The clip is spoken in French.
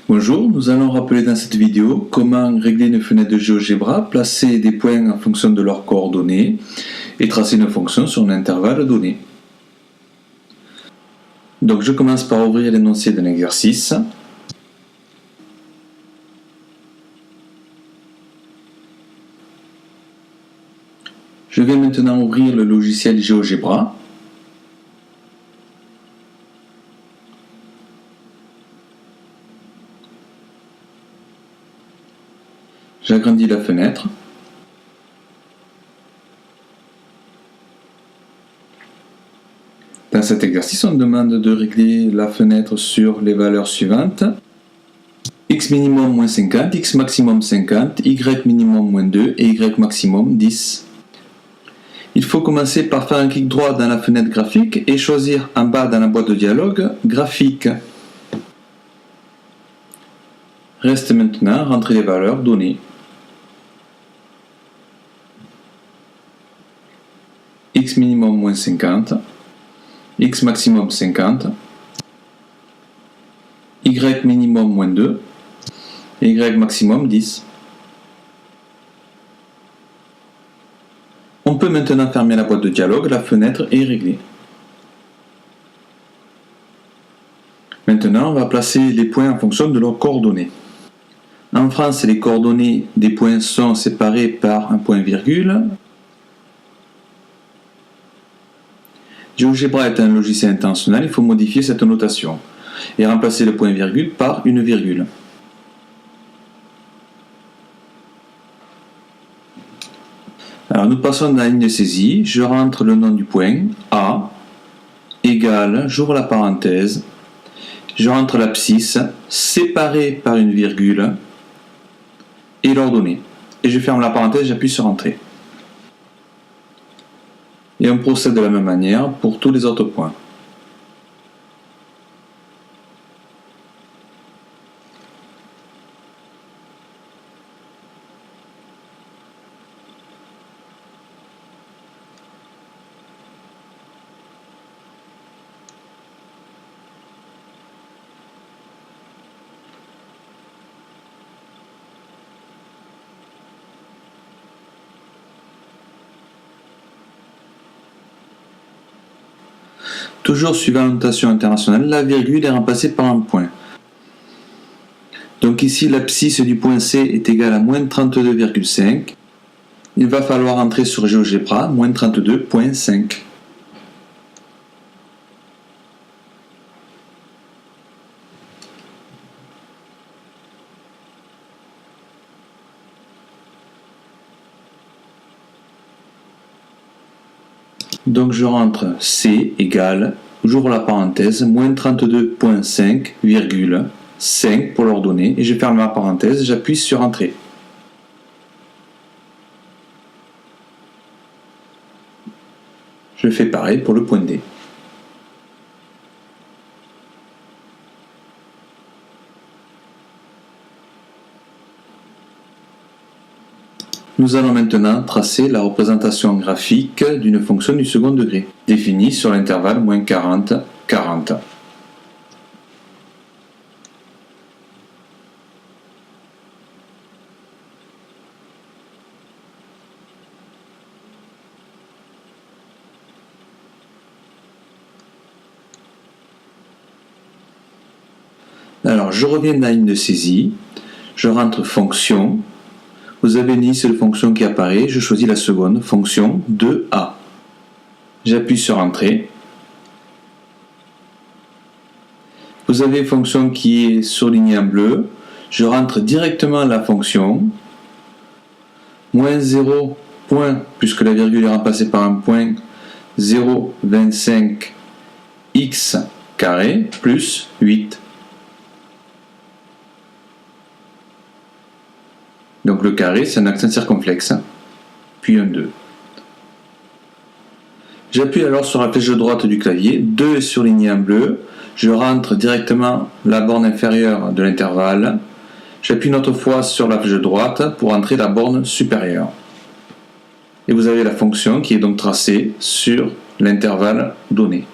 Bonjour, nous allons rappeler dans cette vidéo comment régler une fenêtre de GeoGebra, placer des points en fonction de leurs coordonnées et tracer une fonction sur un intervalle donné. Donc je commence par ouvrir l'énoncé d'un exercice. Je vais maintenant ouvrir le logiciel GeoGebra. J'agrandis la fenêtre. Dans cet exercice, on demande de régler la fenêtre sur les valeurs suivantes. X minimum moins 50, X maximum 50, Y minimum moins 2 et Y maximum 10. Il faut commencer par faire un clic droit dans la fenêtre graphique et choisir en bas dans la boîte de dialogue graphique. Reste maintenant rentrer les valeurs données. X minimum moins 50, X maximum 50, Y minimum moins 2 et Y maximum 10. On peut maintenant fermer la boîte de dialogue, la fenêtre est réglée. Maintenant, on va placer les points en fonction de leurs coordonnées. En France, les coordonnées des points sont séparées par un point virgule. GeoGebra est un logiciel international, il faut modifier cette notation et remplacer le point virgule par une virgule. Alors nous passons dans la ligne de saisie, je rentre le nom du point, A, égale, j'ouvre la parenthèse, je rentre l'abscisse, séparée par une virgule, et l'ordonnée. Et je ferme la parenthèse, j'appuie sur Entrée. Et on procède de la même manière pour tous les autres points. Toujours suivant la notation internationale, la virgule est remplacée par un point. Donc ici, l'abscisse du point C est égale à moins 32,5. Il va falloir entrer sur GeoGebra, moins 32,5. Donc je rentre C égale, j'ouvre la parenthèse, moins 32,5, 5 pour l'ordonnée, et je ferme la parenthèse, j'appuie sur Entrée. Je fais pareil pour le point D. Nous allons maintenant tracer la représentation graphique d'une fonction du second degré, définie sur l'intervalle moins 40, 40. Alors, je reviens dans la ligne de saisie, je rentre fonction. Vous avez une liste de fonctions qui apparaît, je choisis la seconde, fonction 2A. J'appuie sur Entrée. Vous avez une fonction qui est surlignée en bleu. Je rentre directement la fonction. Moins 0, point, puisque la virgule est remplacée par un point, 0,25 x carré plus 8. Donc le carré, c'est un accent circonflexe, puis un 2. J'appuie alors sur la flèche de droite du clavier, 2 est surligné en bleu, je rentre directement la borne inférieure de l'intervalle, j'appuie une autre fois sur la flèche de droite pour entrer la borne supérieure. Et vous avez la fonction qui est donc tracée sur l'intervalle donné.